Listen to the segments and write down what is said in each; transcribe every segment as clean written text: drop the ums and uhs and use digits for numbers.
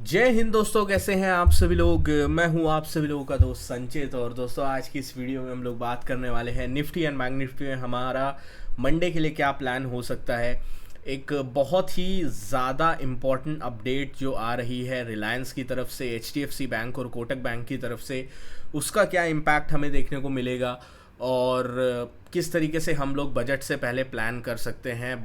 जय हिंद दोस्तों, कैसे हैं आप सभी लोग। मैं हूं आप सभी लोगों का दोस्त संचित। और दोस्तों, आज की इस वीडियो में हम लोग बात करने वाले हैं निफ्टी एंड बैंक निफ्टी में हमारा मंडे के लिए क्या प्लान हो सकता है। एक बहुत ही ज़्यादा इम्पॉर्टेंट अपडेट जो आ रही है रिलायंस की तरफ से, एचडीएफसी बैंक और कोटक बैंक की तरफ से, उसका क्या इम्पैक्ट हमें देखने को मिलेगा और किस तरीके से हम लोग बजट से पहले प्लान कर सकते हैं।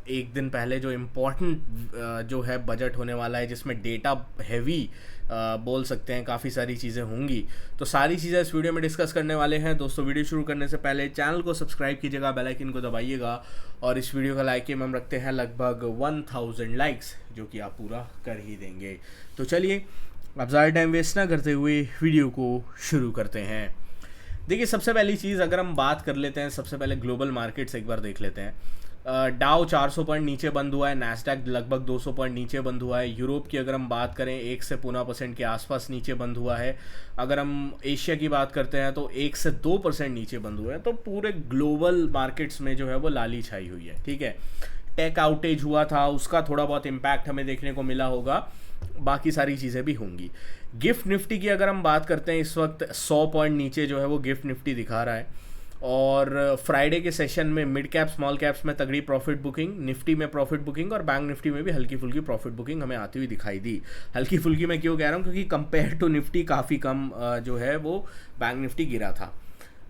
एक दिन पहले जो इम्पोर्टेंट जो है बजट होने वाला है, जिसमें डेटा हैवी बोल सकते हैं, काफ़ी सारी चीज़ें होंगी। तो सारी चीज़ें इस वीडियो में डिस्कस करने वाले हैं। दोस्तों, वीडियो शुरू करने से पहले चैनल को सब्सक्राइब कीजिएगा, बेल आइकन को दबाइएगा और इस वीडियो का लाइक हम रखते हैं लगभग 1000 लाइक्स, जो कि आप पूरा कर ही देंगे। तो चलिए, अब ज़्यादा टाइम वेस्ट ना करते हुए वीडियो को शुरू करते हैं। देखिए, सबसे पहली चीज़ अगर हम बात कर लेते हैं, सबसे पहले ग्लोबल मार्केट्स एक बार देख लेते हैं। डाउ 400 पॉइंट नीचे बंद हुआ है, नैस्डैक लगभग 200 पॉइंट नीचे बंद हुआ है। यूरोप की अगर हम बात करें 1 से 0.5% के आसपास नीचे बंद हुआ है। अगर हम एशिया की बात करते हैं तो 1 से 2% नीचे बंद हुआ है। तो पूरे ग्लोबल मार्केट्स में जो है वो लाली छाई हुई है। ठीक है, टेक आउटेज हुआ था, उसका थोड़ा बहुत इम्पैक्ट हमें देखने को मिला होगा, बाकी सारी चीज़ें भी होंगी। गिफ्ट निफ्टी की अगर हम बात करते हैं, इस वक्त 100 पॉइंट नीचे जो है वो गिफ्ट निफ्टी दिखा रहा है। और फ्राइडे के सेशन में मिड कैप स्मॉल कैप्स में तगड़ी प्रॉफिट बुकिंग, निफ्टी में प्रॉफिट बुकिंग और बैंक निफ्टी में भी हल्की फुल्की प्रॉफिट बुकिंग हमें आती हुई दिखाई दी। हल्की फुल्की मैं क्यों कह रहा हूँ, क्योंकि कंपेयर टू निफ्टी काफ़ी कम जो है वो बैंक निफ्टी गिरा था।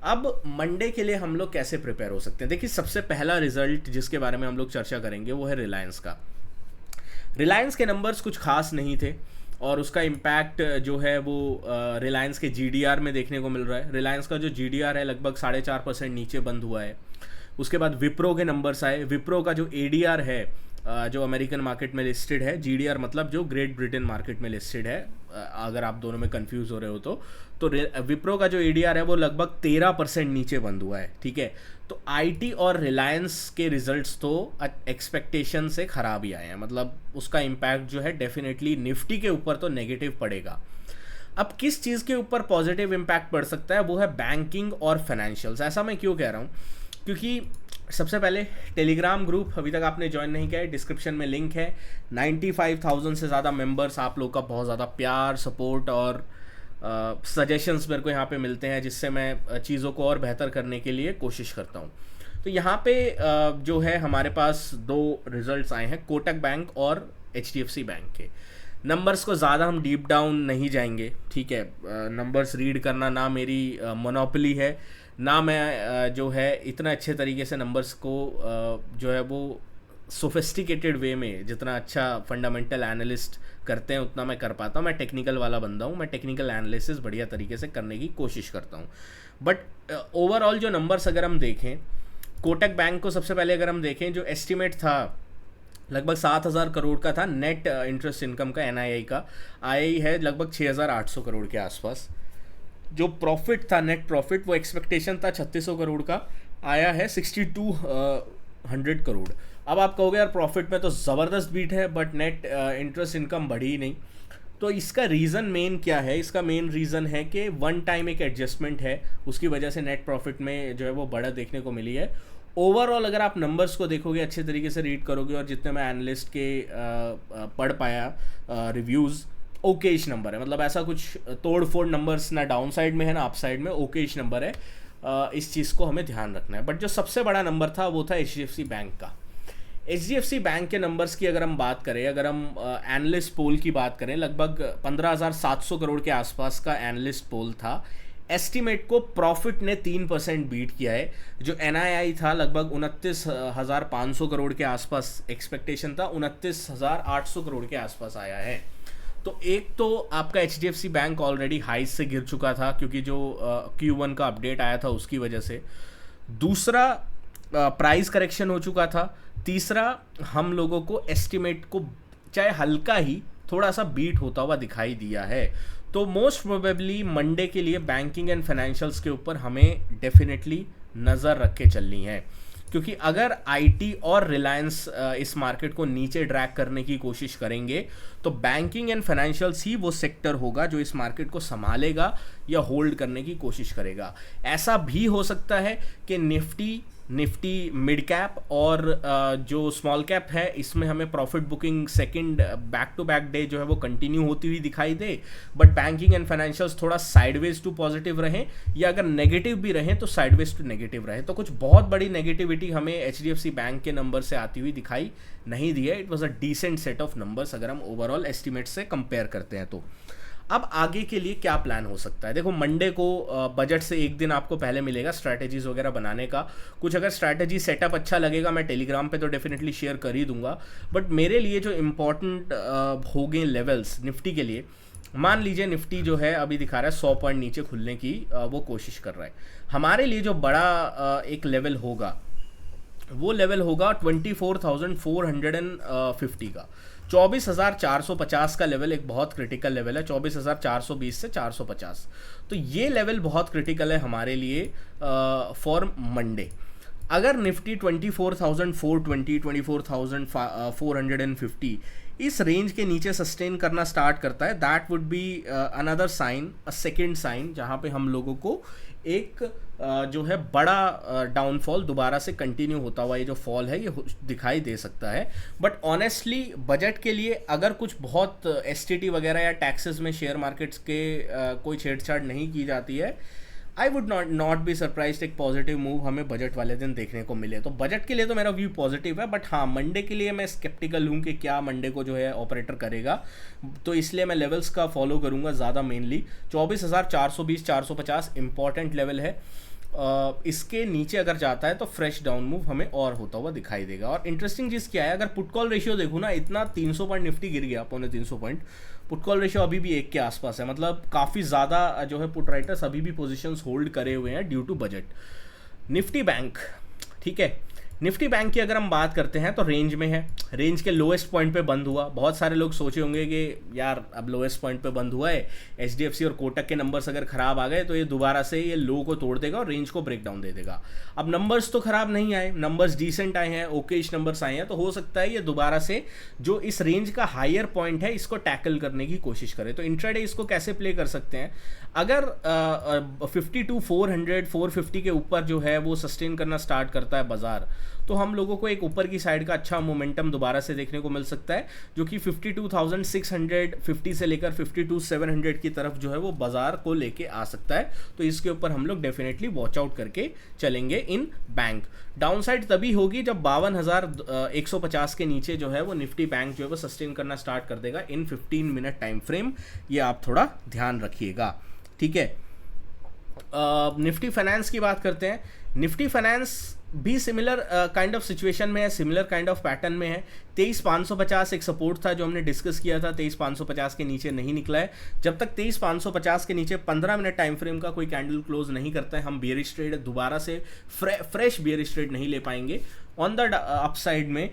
अब मंडे के लिए हम लोग कैसे प्रिपेयर हो सकते हैं। देखिए, सबसे पहला रिजल्ट जिसके बारे में हम लोग चर्चा करेंगे वो है रिलायंस का। रिलायंस के नंबर्स कुछ खास नहीं थे और उसका इम्पैक्ट जो है वो रिलायंस के जीडीआर में देखने को मिल रहा है। रिलायंस का जो जीडीआर है लगभग 4.5% नीचे बंद हुआ है। उसके बाद विप्रो के नंबर्स आए। विप्रो का जो एडीआर है, जो अमेरिकन मार्केट में लिस्टेड है, जीडीआर मतलब जो ग्रेट ब्रिटेन मार्केट में लिस्टेड है, अगर आप दोनों में कंफ्यूज हो रहे हो तो विप्रो का जो एडीआर है वो लगभग 13% नीचे बंद हुआ है। ठीक है, तो आईटी और रिलायंस के रिजल्ट्स तो एक्सपेक्टेशन से ख़राब ही आए हैं। मतलब उसका इम्पैक्ट जो है डेफिनेटली निफ्टी के ऊपर तो नेगेटिव पड़ेगा। अब किस चीज़ के ऊपर पॉजिटिव इम्पैक्ट पड़ सकता है, वो है बैंकिंग और फाइनेंशियल्स। ऐसा मैं क्यों कह रहा हूँ, क्योंकि सबसे पहले टेलीग्राम ग्रुप अभी तक आपने ज्वाइन नहीं किया है, डिस्क्रिप्शन में लिंक है। 95,000 से ज़्यादा मेंबर्स, आप लोग का बहुत ज़्यादा प्यार, सपोर्ट और सजेशंस मेरे को यहाँ पे मिलते हैं, जिससे मैं चीज़ों को और बेहतर करने के लिए कोशिश करता हूँ। तो यहाँ पे जो है हमारे पास दो रिजल्ट्स आए हैं, कोटक बैंक और एचडीएफसी बैंक के। नंबर्स को ज़्यादा हम डीप डाउन नहीं जाएंगे। ठीक है, नंबर्स रीड करना ना मेरी मोनोपोली है, ना मैं जो है इतना अच्छे तरीके से नंबर्स को जो है वो सोफिस्टिकेटेड वे में, जितना अच्छा फंडामेंटल एनालिस्ट करते हैं उतना मैं कर पाता हूँ। मैं टेक्निकल वाला बंदा हूँ, मैं टेक्निकल एनालिसिस बढ़िया तरीके से करने की कोशिश करता हूँ। बट ओवरऑल जो नंबर्स अगर हम देखें, कोटक बैंक को सबसे पहले अगर हम देखें, जो एस्टिमेट था लगभग 7,000 करोड़ का था नेट इंटरेस्ट इनकम का, एनआईआई का, आई है लगभग 6,800 करोड़ के आसपास। जो प्रॉफिट था, नेट प्रॉफिट, वो एक्सपेक्टेशन था 3600 करोड़ का, आया है 6200 करोड़। अब आप कहोगे यार प्रॉफिट में तो ज़बरदस्त बीट है, बट नेट इंटरेस्ट इनकम बढ़ी ही नहीं। तो इसका रीज़न मेन क्या है? इसका मेन रीज़न है कि वन टाइम एक एडजस्टमेंट है, उसकी वजह से नेट प्रॉफिट में जो है वो बढ़त देखने को मिली है। ओवरऑल अगर आप नंबर्स को देखोगे, अच्छे तरीके से रीड करोगे, और जितने मैं एनालिस्ट के पढ़ पाया रिव्यूज़, ओकेश नंबर है। मतलब ऐसा कुछ तोड़ फोड़ नंबर्स ना डाउन साइड में है ना अप साइड में, ओकेश नंबर है। इस चीज़ को हमें ध्यान रखना है। बट जो सबसे बड़ा नंबर था वो था एचडीएफसी बैंक का। एचडीएफसी बैंक के नंबर्स की अगर हम बात करें, अगर हम एनालिस्ट पोल की बात करें, लगभग 15,700 करोड़ के आसपास का एनालिस्ट पोल था। एस्टिमेट को प्रॉफिट ने 3% बीट किया है। जो एनआईआई था लगभग 29,500 करोड़ के आसपास एक्सपेक्टेशन था, 29,800 करोड़ के आसपास आया है। तो एक तो आपका एचडीएफसी बैंक ऑलरेडी हाई से गिर चुका था, क्योंकि जो Q1 का अपडेट आया था उसकी वजह से। दूसरा, प्राइस करेक्शन हो चुका था। तीसरा, हम लोगों को एस्टिमेट को चाहे हल्का ही थोड़ा सा बीट होता हुआ दिखाई दिया है। तो मोस्ट प्रोबेबली मंडे के लिए बैंकिंग एंड फाइनेंशियल्स के ऊपर हमें डेफिनेटली नज़र रख के चलनी है, क्योंकि अगर आईटी और रिलायंस इस मार्केट को नीचे ड्रैग करने की कोशिश करेंगे तो बैंकिंग एंड फाइनेंशियल्स ही वो सेक्टर होगा जो इस मार्केट को संभालेगा या होल्ड करने की कोशिश करेगा। ऐसा भी हो सकता है कि निफ्टी निफ्टी मिड कैप और जो स्मॉल कैप है इसमें हमें profit booking second back to back day जो है वो कंटिन्यू होती हुई दिखाई दे, बट बैंकिंग एंड फाइनेंशियल्स थोड़ा साइडवेज टू पॉजिटिव रहें, या अगर नेगेटिव भी रहें तो साइडवेज टू नेगेटिव रहे। तो कुछ बहुत बड़ी नेगेटिविटी हमें एचडीएफसी बैंक के नंबर से आती हुई दिखाई नहीं दी है। It was a decent set of numbers अगर हम ओवरऑल एस्टिमेट से कंपेयर करते हैं। तो अब आगे के लिए क्या प्लान हो सकता है? देखो, मंडे को बजट से एक दिन आपको पहले मिलेगा स्ट्रैटेजीज वगैरह बनाने का। कुछ अगर स्ट्रैटेजी सेटअप अच्छा लगेगा मैं टेलीग्राम पे तो डेफिनेटली शेयर कर ही दूंगा, बट मेरे लिए जो इम्पोर्टेंट हो गए लेवल्स निफ्टी के लिए, मान लीजिए निफ्टी जो है अभी दिखा रहा है 100 पॉइंट नीचे खुलने की वो कोशिश कर रहा है। हमारे लिए जो बड़ा एक लेवल होगा वो लेवल होगा 24,450 का। 24,450 का लेवल एक बहुत क्रिटिकल लेवल है, 24,420 से 450। तो ये लेवल बहुत क्रिटिकल है हमारे लिए फॉर मंडे। अगर निफ्टी 24,420 24,450 इस रेंज के नीचे सस्टेन करना स्टार्ट करता है, that would be another sign, a second sign, जहाँ पे हम लोगों को एक जो है बड़ा डाउनफॉल दोबारा से कंटिन्यू होता हुआ ये जो फॉल है ये दिखाई दे सकता है। बट ऑनेस्टली बजट के लिए अगर कुछ बहुत एसटीटी वगैरह या टैक्सेस में शेयर मार्केट्स के कोई छेड़छाड़ नहीं की जाती है, I would not be surprise एक पॉजिटिव मूव हमें बजट वाले दिन देखने को मिले। तो बजट के लिए तो मेरा व्यू पॉजिटिव है, बट हाँ मंडे के लिए मैं स्केप्टिकल हूँ कि क्या मंडे को जो है ऑपरेटर करेगा। तो इसलिए मैं लेवल्स का फॉलो करूँगा ज़्यादा, मेनली 24,420 450 इंपॉर्टेंट लेवल है। इसके नीचे अगर जाता है तो फ्रेश डाउन मूव हमें और होता हुआ दिखाई देगा। और इंटरेस्टिंग चीज़ क्या है, अगर पुट कॉल रेशियो देखूँ ना, इतना 300 पॉइंट निफ्टी गिर गया, 350 पॉइंट, पुट कॉल रेशियो अभी भी 1 के आसपास है। मतलब काफ़ी ज़्यादा जो है पुट राइटर्स अभी भी पोजीशंस होल्ड करे हुए हैं due to budget. Nifty bank, ठीक है, निफ्टी बैंक की अगर हम बात करते हैं तो रेंज में है, रेंज के लोएस्ट पॉइंट पे बंद हुआ। बहुत सारे लोग सोचे होंगे कि यार अब लोएस्ट पॉइंट पे बंद हुआ है, एचडीएफसी और कोटक के नंबर्स अगर खराब आ गए तो ये दोबारा से ये लो को तोड़ देगा और रेंज को ब्रेक डाउन दे देगा। अब नंबर्स तो खराब नहीं आए, नंबर्स डिसेंट आए हैं, ओकेश नंबर्स आए हैं, तो हो सकता है ये दोबारा से जो इस रेंज का हायर पॉइंट है इसको टैकल करने की कोशिश करे। तो इंट्राडे इसको कैसे प्ले कर सकते हैं, अगर 52 400 450 के ऊपर जो है वो सस्टेन करना स्टार्ट करता है बाजार, तो हम लोगों को एक ऊपर की साइड का अच्छा मोमेंटम दोबारा से देखने को मिल सकता है, जो कि 52,650 से लेकर 52,700 की तरफ जो है वो बाजार को लेके आ सकता है। तो इसके ऊपर हम लोग डेफिनेटली वॉच आउट करके चलेंगे इन बैंक। डाउन साइड तभी होगी जब 52,150 के नीचे जो है वो निफ्टी बैंक जो है वो सस्टेन करना स्टार्ट कर देगा इन 15 मिनट टाइम फ्रेम। ये आप थोड़ा ध्यान रखिएगा, ठीक है। निफ्टी फाइनेंस की बात करते हैं। निफ्टी फाइनेंस भी सिमिलर काइंड ऑफ सिचुएशन में है, सिमिलर काइंड ऑफ पैटर्न में है। 23,550 एक सपोर्ट था जो हमने डिस्कस किया था, 23,550 के नीचे नहीं निकला है। जब तक 23,550 के नीचे 15 मिनट टाइम फ्रेम का कोई कैंडल क्लोज नहीं करता है, हम बियरिश ट्रेड दोबारा से फ्रेश बियरिश ट्रेड नहीं ले पाएंगे। ऑन द अपसाइड में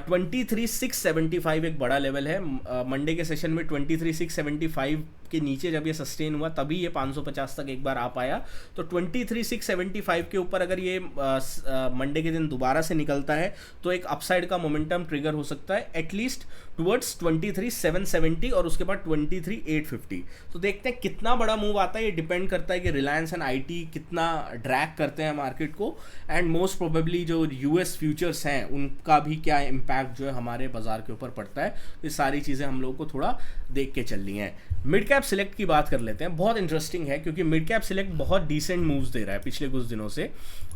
23,675 एक बड़ा लेवल है। मंडे के सेशन में 23,675 के नीचे जब ये सस्टेन हुआ तभी ये 550 तक एक बार आ पाया। तो 23,675 के ऊपर अगर ये मंडे के दिन दोबारा से निकलता है तो एक अपसाइड का मोमेंटम ट्रिगर हो सकता है एटलीस्ट टुवर्ड्स 23,770 और उसके बाद 23,850। तो देखते हैं कितना बड़ा मूव आता है। ये डिपेंड करता है कि रिलायंस एंड आईटी कितना ड्रैग करते हैं मार्केट को, एंड मोस्ट प्रोबेबली जो यूएस फ्यूचर्स हैं उनका भी क्या इम्पैक्ट जो है हमारे बाजार के ऊपर पड़ता है। ये सारी चीज़ें हम लोगों को थोड़ा देख के चलनी है। मिड कैप सिलेक्ट की बात कर लेते हैं। बहुत इंटरेस्टिंग है क्योंकि मिड कैप सिलेक्ट बहुत डिसेंट मूव्स दे रहा है पिछले कुछ दिनों से।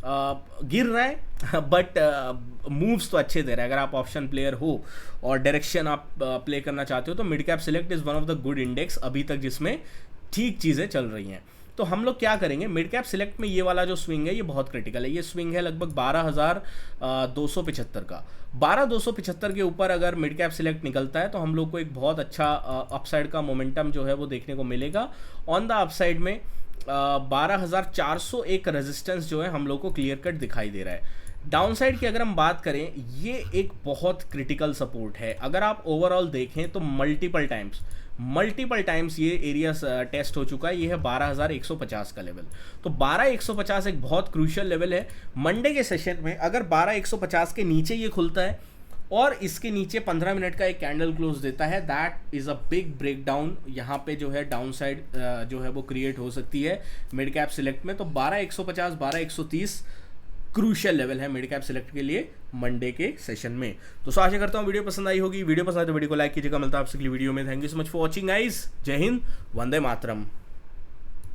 गिर रहा है बट मूव्स तो अच्छे दे रहा है। अगर आप ऑप्शन प्लेयर हो और डायरेक्शन आप प्ले करना चाहते हो तो mid cap select is one of the good index अभी तक जिसमें ठीक चीज़ें चल रही हैं। तो हम लोग क्या करेंगे, मिड कैप सिलेक्ट में ये वाला जो स्विंग है ये बहुत क्रिटिकल है। ये स्विंग है लगभग 12,275 का। 12,275 के ऊपर अगर मिड कैप सिलेक्ट निकलता है तो हम लोग को एक बहुत अच्छा अपसाइड का मोमेंटम जो है वो देखने को मिलेगा। ऑन द अपसाइड में 12,400 एक रेजिस्टेंस जो है हम लोग को क्लियर कट दिखाई दे रहा है। डाउन साइड की अगर हम बात करें, ये एक बहुत क्रिटिकल सपोर्ट है। अगर आप ओवरऑल देखें तो मल्टीपल टाइम्स ये एरिया टेस्ट हो चुका है। ये है 12,150 का लेवल। तो 12,150 एक बहुत क्रूशियल लेवल है। मंडे के सेशन में अगर 12,150 के नीचे ये खुलता है और इसके नीचे 15 मिनट का एक कैंडल क्लोज देता है, that is a big breakdown. यहाँ पे जो है डाउन साइड जो है वो क्रिएट हो सकती है मिड कैप सिलेक्ट में। तो 12,150 12,130 क्रूशियल लेवल है मिड कैप सिलेक्ट के लिए मंडे के सेशन में। तो आशा करता हूँ वीडियो पसंद आई होगी। वीडियो पसंद आए तो वीडियो को लाइक कीजिएगा। मिलता है आपसे अगली वीडियो में। Thank you so much for watching guys. जय हिंद, वंदे मातरम।